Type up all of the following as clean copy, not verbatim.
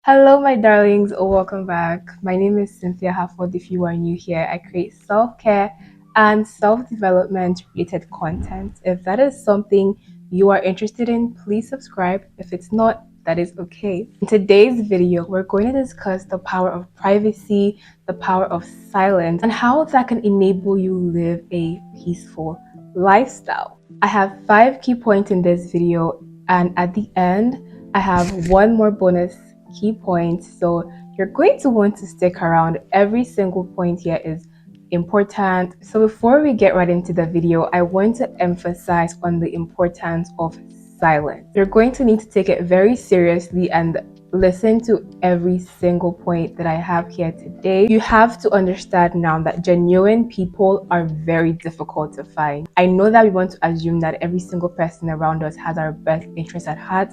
Hello, my darlings. Welcome back. My name is Cynthia Harford. If you are new here, I create self care and self development related content. If that is something you are interested in, please subscribe. If it's not, that is okay. In today's video, we're going to discuss the power of privacy, the power of silence, and how that can enable you live a peaceful lifestyle. I have 5 key points in this video, and at the end, I have one more bonus key points, so you're going to want to stick around. Every single point here is important. So before we get right into the video, I want to emphasize on the importance of silence. You're going to need to take it very seriously and listen to every single point that I have here today. You have to understand now that genuine people are very difficult to find. I know that we want to assume that every single person around us has our best interests at heart,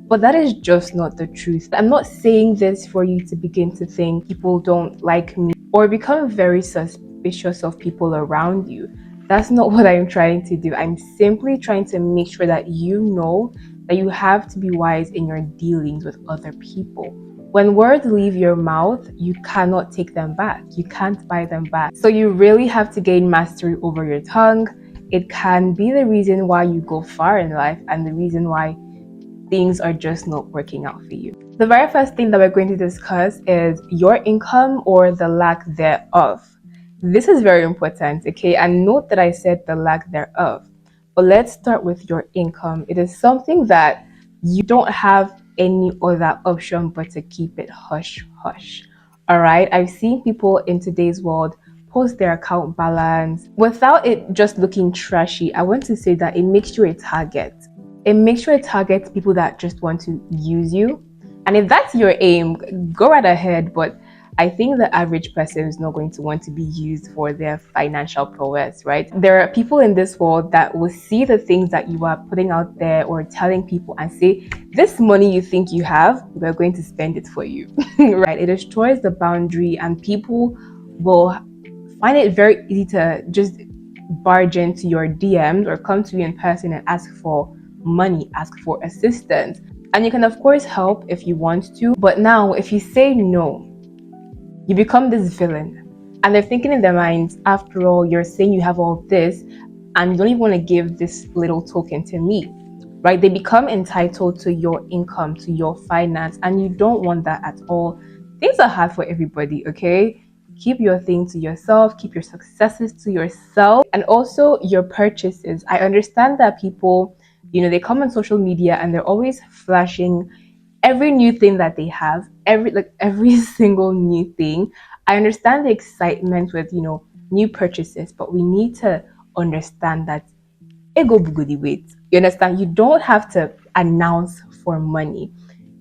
but that is just not the truth. I'm not saying this for you to begin to think people don't like me or become very suspicious of people around you. That's not what I'm trying to do. I'm simply trying to make sure that you know that you have to be wise in your dealings with other people. When words leave your mouth, you cannot take them back. You can't buy them back. So you really have to gain mastery over your tongue. It can be the reason why you go far in life and the reason why things are just not working out for you. The very first thing that we're going to discuss is your income or the lack thereof. This is very important, okay? And note that I said the lack thereof. But let's start with your income. It is something that you don't have any other option but to keep it hush hush. All right? I've seen people in today's world post their account balance without it just looking trashy. I want to say that it makes you a target. It makes sure it targets people that just want to use you. And if that's your aim, go right ahead. But I think the average person is not going to want to be used for their financial prowess, right? There are people in this world that will see the things that you are putting out there or telling people and say, this money you think you have, we're going to spend it for you, right? It destroys the boundary and people will find it very easy to just barge into your DMs or come to you in person and ask for money, ask for assistance. And you can of course help if you want to, but now if you say no, you become this villain. And they're thinking in their minds, after all, you're saying you have all this and you don't even want to give this little token to me, right? They become entitled to your income, to your finance, and you don't want that at all. Things are hard for everybody, okay? Keep your thing to yourself, keep your successes to yourself, and also your purchases. I understand that people, they come on social media and they're always flashing every new thing that they have, every single new thing. I understand the excitement with, new purchases, but we need to understand that ego bugudi wait. You understand? You don't have to announce for money.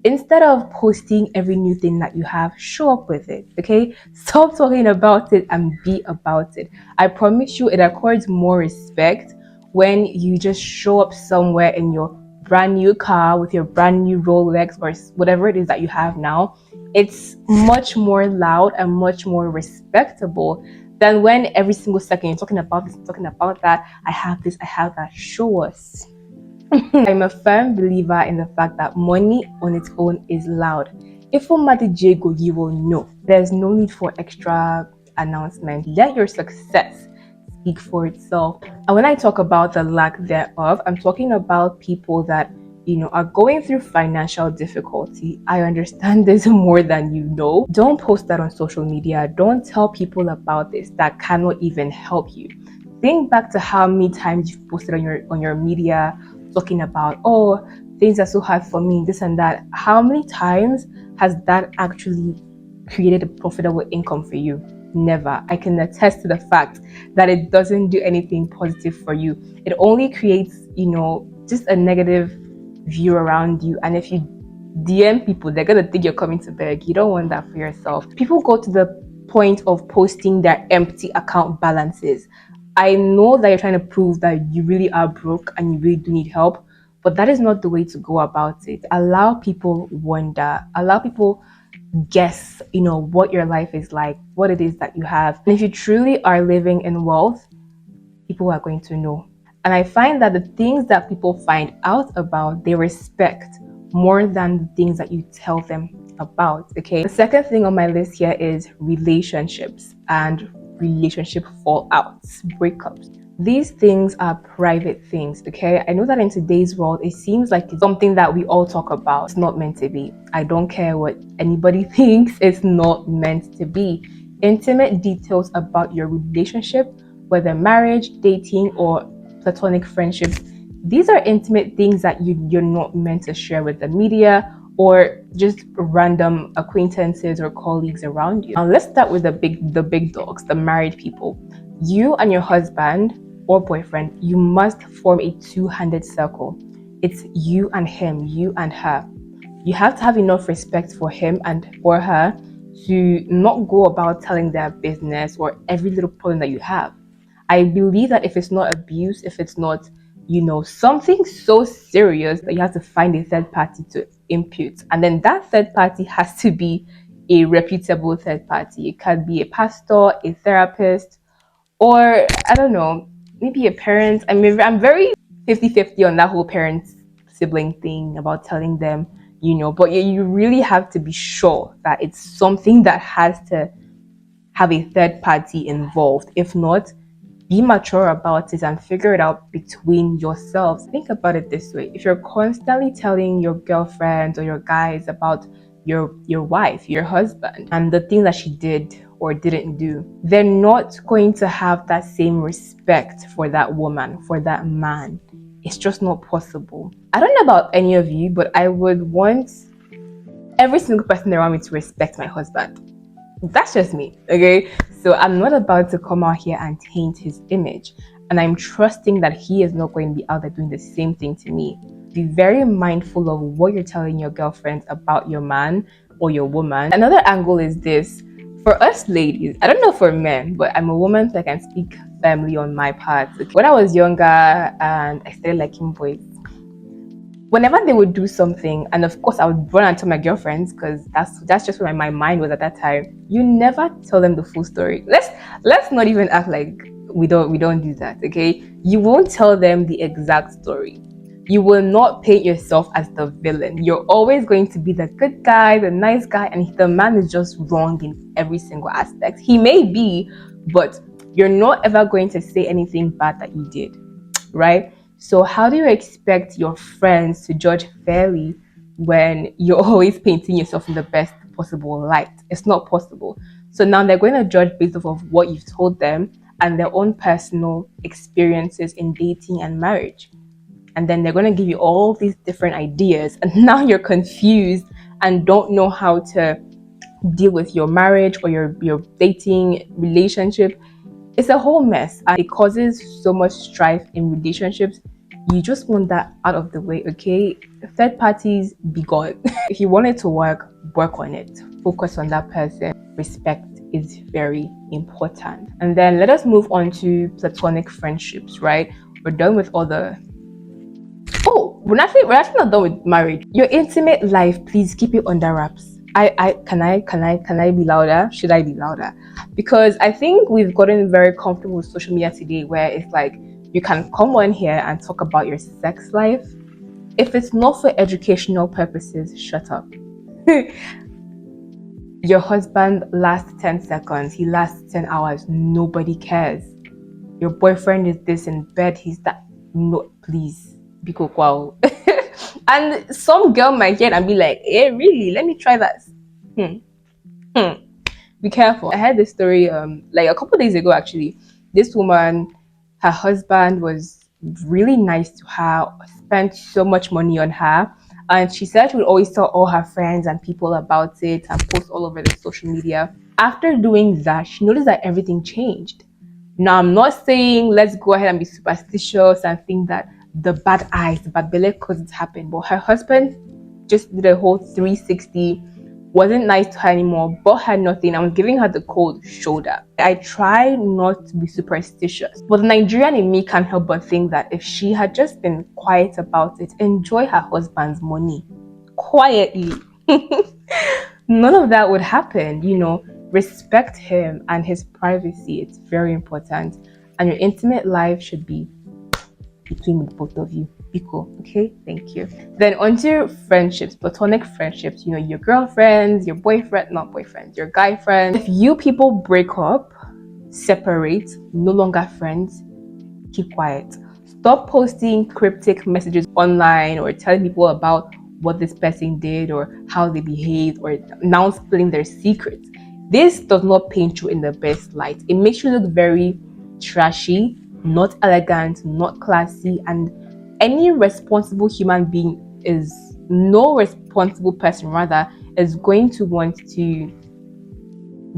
Instead of posting every new thing that you have, show up with it, okay? Stop talking about it and be about it. I promise you, it accords more respect when you just show up somewhere in your brand new car with your brand new Rolex or whatever it is that you have now. It's much more loud and much more respectable than when every single second you're talking about this, talking about that. I have this, I have that. Show us. I'm a firm believer in the fact that money on its own is loud. If you matter Jago, you will know. There's no need for extra announcement. Let your success speak for itself. And when I talk about the lack thereof, I'm talking about people that are going through financial difficulty. I understand this more than you know. Don't post that on social media. Don't tell people about this that cannot even help you. Think back to how many times you've posted on your media talking about, oh, things are so hard for me, this and that. How many times has that actually created a profitable income for you? Never. I can attest to the fact that it doesn't do anything positive for you. It only creates, just a negative view around you. And if you DM people, they're gonna think you're coming to beg. You don't want that for yourself. People go to the point of posting their empty account balances. I know that you're trying to prove that you really are broke and you really do need help, but that is not the way to go about it. Allow people wonder, allow people guess, what your life is like, what it is that you have. And if you truly are living in wealth, people are going to know. And I find that the things that people find out about, they respect more than the things that you tell them about. Okay, the second thing on my list here is relationships and relationship fallouts, breakups. These things are private things. Okay, I know that in today's world it seems like it's something that we all talk about. It's not meant to be. I don't care what anybody thinks, it's not meant to be. Intimate details about your relationship, whether marriage, dating, or platonic friendships, these are intimate things that you're not meant to share with the media or just random acquaintances or colleagues around you. Now let's start with the big dogs, the married people. You and your husband or boyfriend, you must form a two-handed circle. It's you and him, you and her. You have to have enough respect for him and for her to not go about telling their business or every little problem that you have. I believe that if it's not abuse, if it's not, something so serious, that you have to find a third party to impute. And then that third party has to be a reputable third party. It can be a pastor, a therapist, or I don't know, maybe a parent. I mean, I'm very 50-50 on that whole parent sibling thing about telling them, but you really have to be sure that it's something that has to have a third party involved. If not, be mature about it and figure it out between yourselves. Think about it this way. If you're constantly telling your girlfriends or your guys about your wife, your husband, and the things that she did or didn't do, they're not going to have that same respect for that woman, for that man. It's just not possible. I don't know about any of you, but I would want every single person around me to respect my husband. That's just me, okay? So I'm not about to come out here and taint his image. And I'm trusting that he is not going to be out there doing the same thing to me. Be very mindful of what you're telling your girlfriends about your man or your woman. Another angle is this. For us ladies, I don't know for men, but I'm a woman, so I can speak firmly on my part. When I was younger and I started liking boys, whenever they would do something, and of course I would run and tell my girlfriends because that's just where my mind was at that time. You never tell them the full story. Let's not even act like we don't do that, okay? You won't tell them the exact story. You will not paint yourself as the villain. You're always going to be the good guy, the nice guy, and the man is just wrong in every single aspect. He may be, but you're not ever going to say anything bad that you did, right? So how do you expect your friends to judge fairly when you're always painting yourself in the best possible light? It's not possible. So now they're going to judge based off of what you've told them and their own personal experiences in dating and marriage. And then they're going to give you all these different ideas. And now you're confused and don't know how to deal with your marriage or your dating relationship. It's a whole mess and it causes so much strife in relationships. You just want that out of the way, okay? Third parties, be gone. If you want it to work on it. Focus on that person. Respect is very important. And then let us move on to platonic friendships, right? We're done with all the we're actually not done with marriage. Your intimate life, please keep it under wraps. Can I be louder? Should I be louder? Because I think we've gotten very comfortable with social media today where it's like you can come on here and talk about your sex life. If it's not for educational purposes, shut up. Your husband lasts 10 seconds, he lasts 10 hours, nobody cares. Your boyfriend is this in bed, he's that. No, please. Biko wow. And some girl might get and be like, hey, really? Let me try that. Be careful. I heard this story like a couple days ago actually. This woman, her husband was really nice to her, spent so much money on her. And she said she would always tell all her friends and people about it and post all over the social media. After doing that, she noticed that everything changed. Now, I'm not saying let's go ahead and be superstitious and think that the bad eyes, the bad belly couldn't happen. But her husband just did a whole 360, wasn't nice to her anymore, bought her nothing. I was giving her the cold shoulder. I try not to be superstitious, but the Nigerian in me can't help but think that if she had just been quiet about it, enjoy her husband's money quietly, none of that would happen, respect him and his privacy. It's very important. And your intimate life should be between the both of you. Equal. Okay, thank you. Then onto friendships, platonic friendships, your girlfriends, your boyfriend, not boyfriends, your guy friends. If you people break up, separate, no longer friends, keep quiet. Stop posting cryptic messages online or telling people about what this person did or how they behaved or now spilling their secrets. This does not paint you in the best light. It makes you look very trashy, not elegant, not classy, and any responsible human being is no responsible person rather is going to want to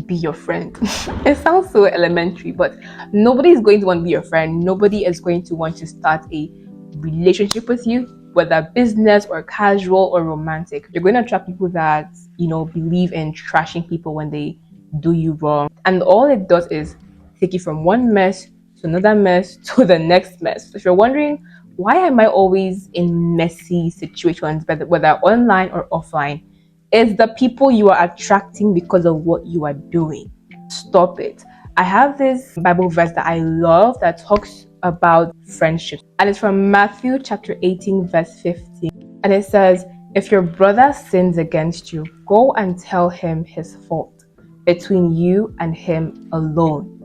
be your friend. It sounds so elementary, but nobody is going to want to be your friend. Nobody is going to want to start a relationship with you, whether business or casual or romantic. You're going to attract people that, believe in trashing people when they do you wrong. And all it does is take you from one mess to another mess to the next mess. So if you're wondering, why am I always in messy situations, whether online or offline? It's the people you are attracting because of what you are doing. Stop it. I have this Bible verse that I love that talks about friendship, and it's from Matthew chapter 18, verse 15. And it says, if your brother sins against you, go and tell him his fault between you and him alone.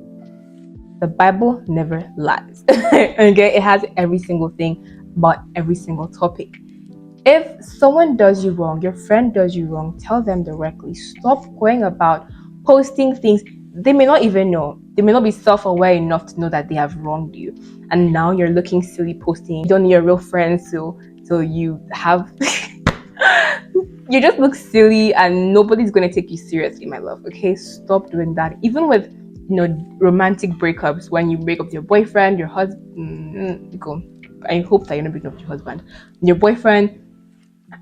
The Bible never lies. Okay, it has every single thing about every single topic. If someone does you wrong, your friend does you wrong, tell them directly. Stop going about posting things they may not even know. They may not be self-aware enough to know that they have wronged you. And now you're looking silly posting. You don't need your real friends, so you have you just look silly and nobody's going to take you seriously, my love. Okay, stop doing that. Even with romantic breakups, when you break up with your boyfriend, your husband, I hope that you're not breaking up with your husband, your boyfriend,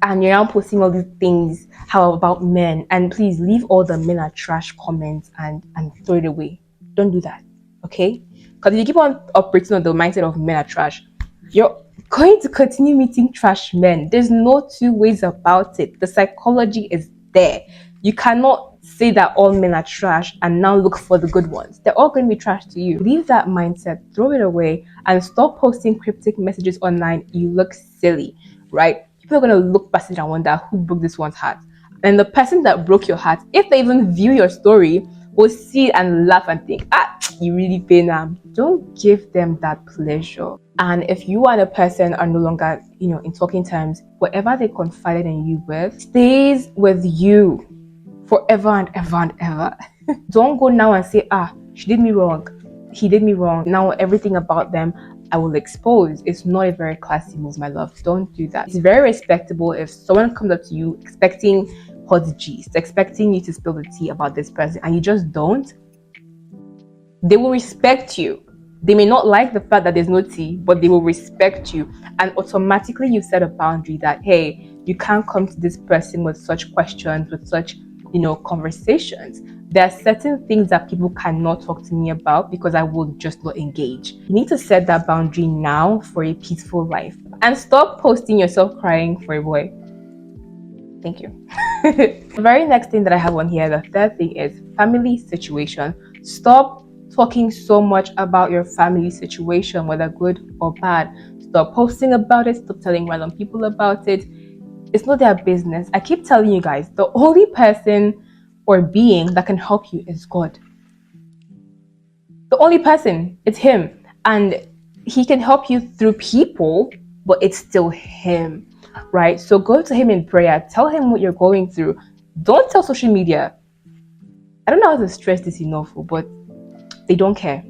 and you're now posting all these things how about men, and please leave all the men are trash comments and throw it away. Don't do that, okay? Because if you keep on operating on the mindset of men are trash, you're going to continue meeting trash men. There's no two ways about it. The psychology is there. You cannot say that all men are trash and now look for the good ones. They're all going to be trash to you. Leave that mindset, throw it away, and stop posting cryptic messages online. You look silly, right? People are going to look past it and wonder who broke this one's heart. And the person that broke your heart, if they even view your story, will see it and laugh and think, you really pain them. Don't give them that pleasure. And if you and a person are no longer, in talking terms, whatever they confided in you with stays with you forever and ever and ever. Don't go now and say, she did me wrong. He did me wrong. Now everything about them I will expose. It's not a very classy move, my love. Don't do that. It's very respectable if someone comes up to you expecting hot gist, expecting you to spill the tea about this person, and you just don't. They will respect you. They may not like the fact that there's no tea, but they will respect you. And automatically you set a boundary that, hey, you can't come to this person with such questions, with such, conversations. There are certain things that people cannot talk to me about because I will just not engage. You need to set that boundary now for a peaceful life. And stop posting yourself crying for a boy. Thank you. The very next thing that I have on here, the third thing, is family situation. Stop talking so much about your family situation, whether good or bad. Stop posting about it. Stop telling random people about it. It's not their business. I keep telling you guys, the only person or being that can help you is God. The only person, it's Him. And He can help you through people, but it's still Him, right? So go to Him in prayer. Tell Him what you're going through. Don't tell social media. I don't know how to stress this enough, but they don't care.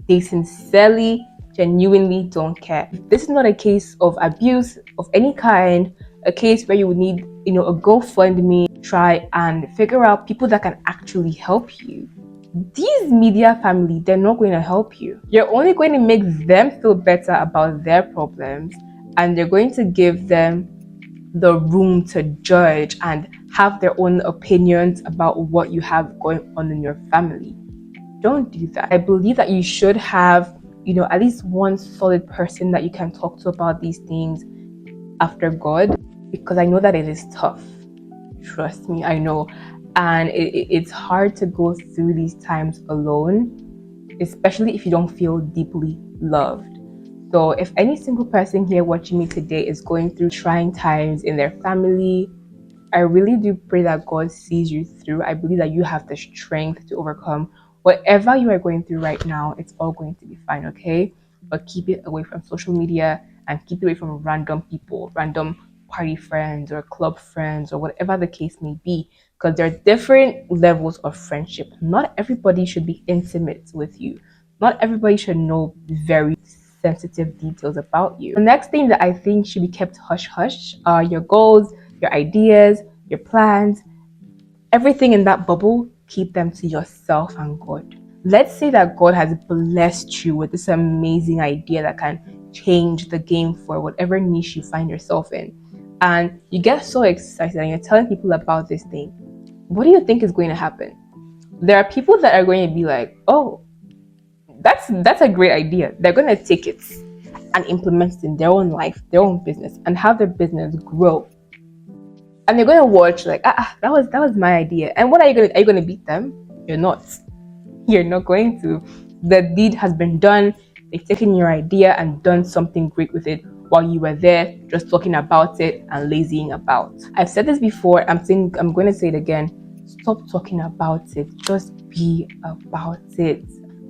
They sincerely, genuinely don't care. This is not a case of abuse of any kind, a case where you would need, a GoFundMe, try and figure out people that can actually help you. These media family, they're not going to help you. You're only going to make them feel better about their problems, and they're going to give them the room to judge and have their own opinions about what you have going on in your family. Don't do that. I believe that you should have, at least one solid person that you can talk to about these things after God, because I know that it is tough. Trust me, I know. And it's hard to go through these times alone, especially if you don't feel deeply loved. So if any single person here watching me today is going through trying times in their family, I really do pray that God sees you through. I believe that you have the strength to overcome whatever you are going through right now. It's all going to be fine, okay? But keep it away from social media and keep it away from random people, random party friends or club friends or whatever the case may be. Because there are different levels of friendship. Not everybody should be intimate with you. Not everybody should know very sensitive details about you. The next thing that I think should be kept hush hush are your goals, your ideas, your plans, everything in that bubble. Keep them to yourself and God. Let's say that God has blessed you with this amazing idea that can change the game for whatever niche you find yourself in. And you get so excited and you're telling people about this thing. What do you think is going to happen? There are people that are going to be like, oh, that's a great idea. They're going to take it and implement it in their own life, their own business, and have their business grow. And they're going to watch like, that was my idea. And what are you going to beat them? You're not. You're not going to. The deed has been done. They've taken your idea and done something great with it while you were there just talking about it and lazying about. I've said this before. I'm going to say it again. Stop talking about it. Just be about it.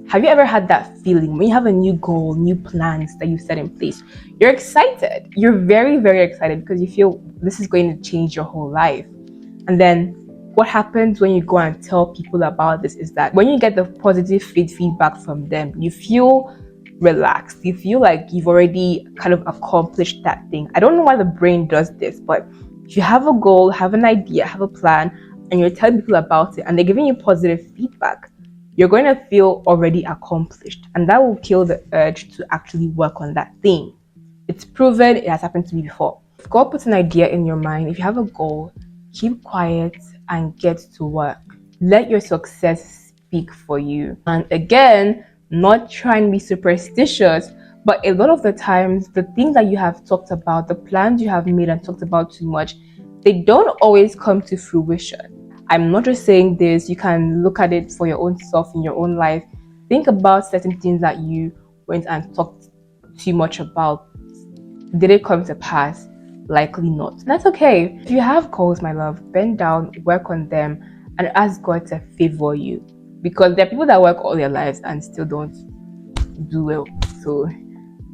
Have you ever had that feeling when you have a new goal, new plans that you set in place? You're excited. You're very, very excited because you feel this is going to change your whole life. And then what happens when you go and tell people about this is that when you get the positive feedback from them, you feel relaxed. You feel like you've already kind of accomplished that thing. I don't know why the brain does this, but if you have a goal, have an idea, have a plan, and you're telling people about it and they're giving you positive feedback, you're going to feel already accomplished. And that will kill the urge to actually work on that thing. It's proven, it has happened to me before. If God puts an idea in your mind, if you have a goal, keep quiet and get to work. Let your success speak for you. And again, not trying to be superstitious, but a lot of the times, the things that you have talked about, the plans you have made and talked about too much, they don't always come to fruition. I'm not just saying this, you can look at it for your own self in your own life. Think about certain things that you went and talked too much about. Did it come to pass? Likely not. That's okay. If you have goals, my love, bend down, work on them, and ask God to favor you. Because there are people that work all their lives and still don't do well. So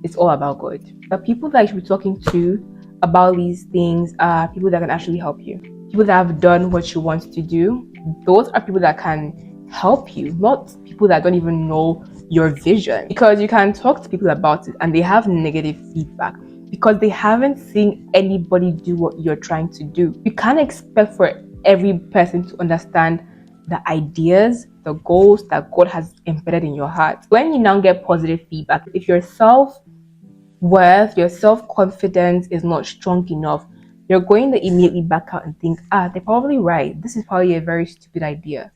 it's all about God. The people that you should be talking to about these things are people that can actually help you. People that have done what you want to do. Those are people that can help you, not people that don't even know your vision. Because you can talk to people about it and they have negative feedback because they haven't seen anybody do what you're trying to do. You can't expect for every person to understand the ideas, the goals that God has embedded in your heart. When you now get positive feedback, if your self-worth, your self-confidence is not strong enough, you're going to immediately back out and think, they're probably right. This is probably a very stupid idea.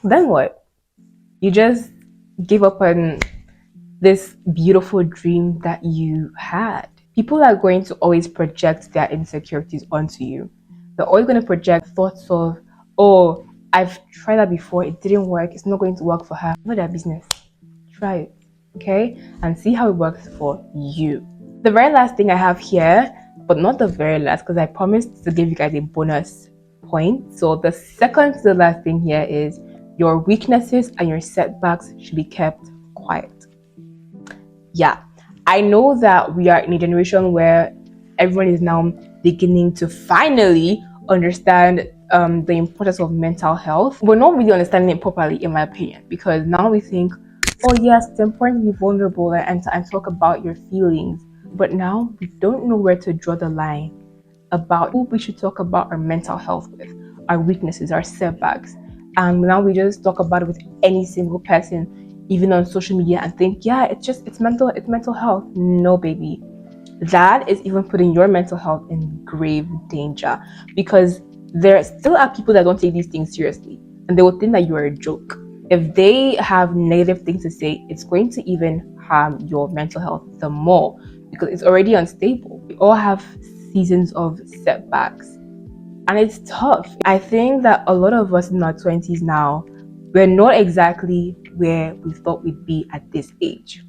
Then what? You just give up on this beautiful dream that you had. People are going to always project their insecurities onto you. They're always going to project thoughts of, oh, I've tried that before, it didn't work, it's not going to work for her. Not their business. Try it, okay? And see how it works for you. The very last thing I have here, but not the very last, because I promised to give you guys a bonus point. So the second to the last thing here is your weaknesses and your setbacks should be kept quiet. Yeah, I know that we are in a generation where everyone is now beginning to finally understand the importance of mental health. We're not really understanding it properly, in my opinion, because now we think, oh yes, it's important to be vulnerable and talk about your feelings. But now we don't know where to draw the line about who we should talk about our mental health with, our weaknesses, our setbacks. And now we just talk about it with any single person, even on social media, and think, yeah, it's mental health. No, baby. That is even putting your mental health in grave danger, because there still are people that don't take these things seriously and they will think that you are a joke. If they have negative things to say, it's going to even harm your mental health the more because it's already unstable. We all have seasons of setbacks and it's tough. I think that a lot of us in our 20s now, we're not exactly where we thought we'd be at this age.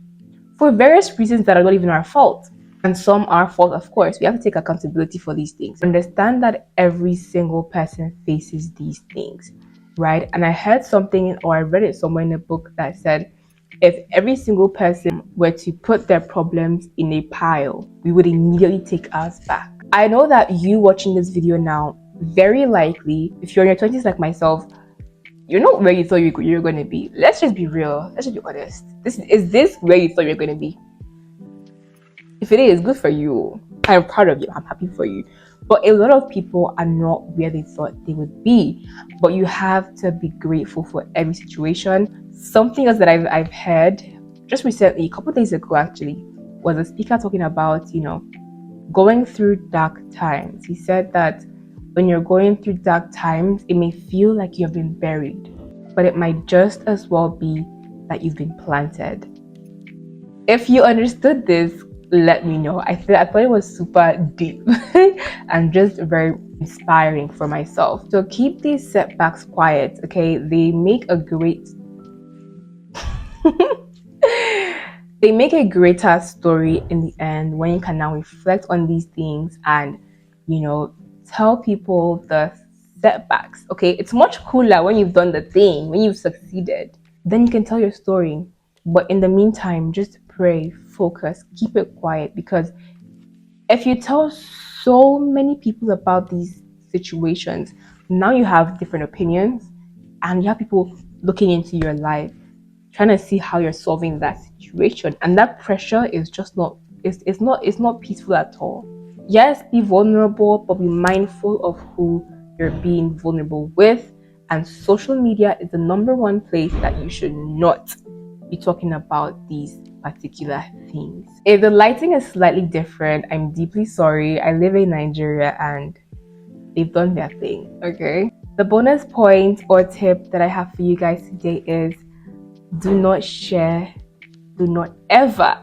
for various reasons that are not even our fault. And some are fault, of course. We have to take accountability for these things. Understand that every single person faces these things, right? And I heard something, or I read it somewhere in a book that said, if every single person were to put their problems in a pile, we would immediately take ours back. I know that you watching this video now, very likely, if you're in your 20s like myself, you're not where you thought you're going to be. Let's just be real. Let's just be honest. Is this where you thought you're going to be? If it is, good for you. I'm proud of you. I'm happy for you. But a lot of people are not where they thought they would be. But you have to be grateful for every situation. Something else that I've heard just recently, a couple of days ago actually, was a speaker talking about, going through dark times. He said that when you're going through dark times, it may feel like you've been buried, but it might just as well be that you've been planted. If you understood this, let me know. I thought it was super deep and just very inspiring for myself. So keep these setbacks quiet, okay? They make a great they make a greater story in the end when you can now reflect on these things and, tell people the setbacks. Okay, it's much cooler when you've done the thing, when you've succeeded. Then you can tell your story. But in the meantime, just pray, focus, keep it quiet, because if you tell so many people about these situations, now you have different opinions and you have people looking into your life, trying to see how you're solving that situation, and that pressure is just not it's not peaceful at all. Yes, be vulnerable, but be mindful of who you're being vulnerable with. And social media is the number one place that you should not be talking about these particular things. If the lighting is slightly different, I'm deeply sorry. I live in Nigeria and they've done their thing, okay? The bonus point or tip that I have for you guys today is do not ever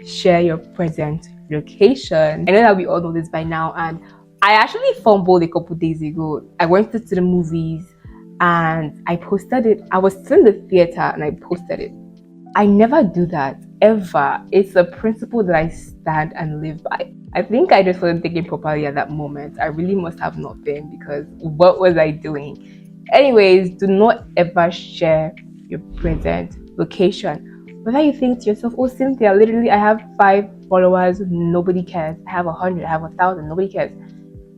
share your present location. I know that we all know this by now, and I actually fumbled a couple days ago. I went to the movies and I posted it. I was still in the theater and I posted it. I never do that ever. It's a principle that I stand and live by. I think I just wasn't thinking properly at that moment. I really must have not been, because what was I doing? Anyways, do not ever share your present location. Whether you think to yourself, oh Cynthia, literally I have 5 followers, nobody cares. I have 100, I have 1,000, nobody cares.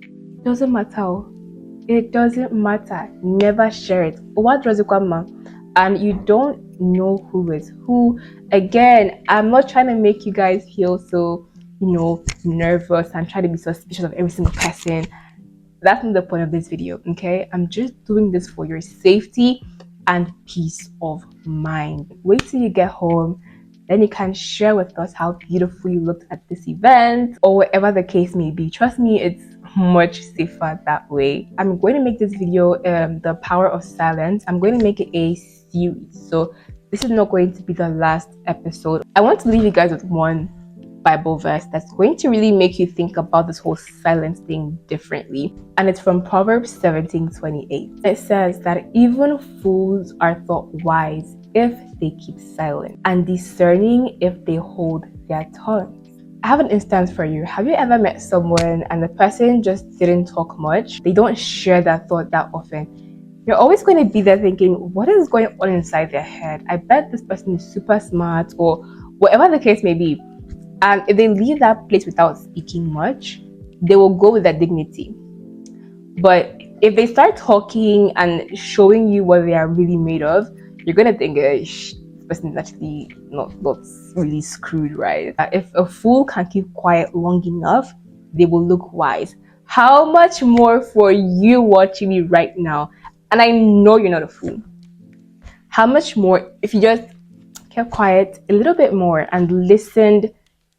It doesn't matter. It doesn't matter. Never share it. What does it come? And you don't know who is who. Again, I'm not trying to make you guys feel so, nervous and try to be suspicious of every single person. That's not the point of this video, okay? I'm just doing this for your safety and peace of mind. Wait till you get home, then you can share with us how beautiful you looked at this event or whatever the case may be. Trust me, it's much safer that way. I'm going to make this video the power of silence. I'm going to make it a series, so this is not going to be the last episode. I want to leave you guys with one Bible verse that's going to really make you think about this whole silence thing differently. And it's from Proverbs 17:28. It says that even fools are thought wise if they keep silent, and discerning if they hold their tongue. I have an instance for you. Have you ever met someone and the person just didn't talk much? They don't share that thought that often. You're always going to be there thinking, what is going on inside their head? I bet this person is super smart, or whatever the case may be. And if they leave that place without speaking much, they will go with their dignity. But if they start talking and showing you what they are really made of, you're going to think, this person is actually not really screwed, right? If a fool can keep quiet long enough, they will look wise. How much more for you watching me right now? And I know you're not a fool. How much more if you just kept quiet a little bit more and listened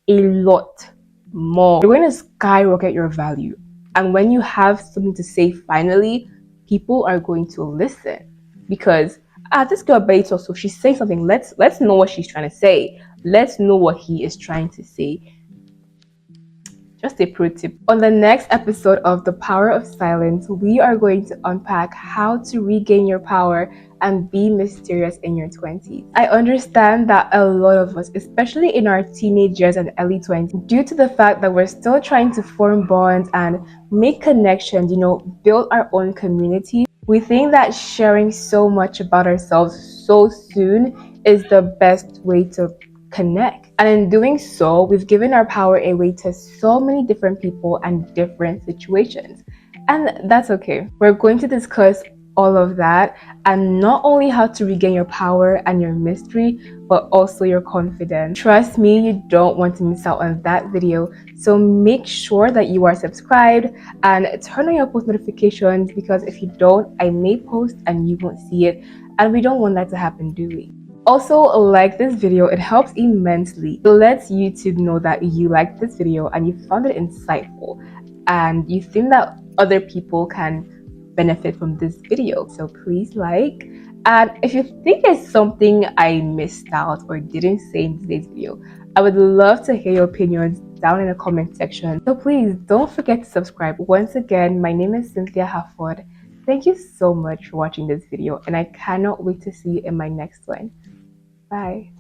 a lot more? You're going to skyrocket your value. And when you have something to say finally, people are going to listen, because this girl barely talks, so she's saying something. Let's know what she's trying to say. Let's know what he is trying to say. Just a pro tip. On the next episode of The Power of Silence, we are going to unpack how to regain your power and be mysterious in your 20s. I understand that a lot of us, especially in our teenage years and early 20s, due to the fact that we're still trying to form bonds and make connections, build our own community, we think that sharing so much about ourselves so soon is the best way to connect. And in doing so, we've given our power away to so many different people and different situations. And that's okay. We're going to discuss all of that, and not only how to regain your power and your mystery, but also your confidence. Trust me, you don't want to miss out on that video. So make sure that you are subscribed and turn on your post notifications, because if you don't, I may post and you won't see it. And we don't want that to happen, do we? Also, like this video, it helps immensely. It lets YouTube know that you liked this video and you found it insightful and you think that other people can benefit from this video. So please like. And if you think there's something I missed out or didn't say in today's video, I would love to hear your opinions down in the comment section. So please don't forget to subscribe. Once again, my name is Cynthia Harford. Thank you so much for watching this video, and I cannot wait to see you in my next one. Bye.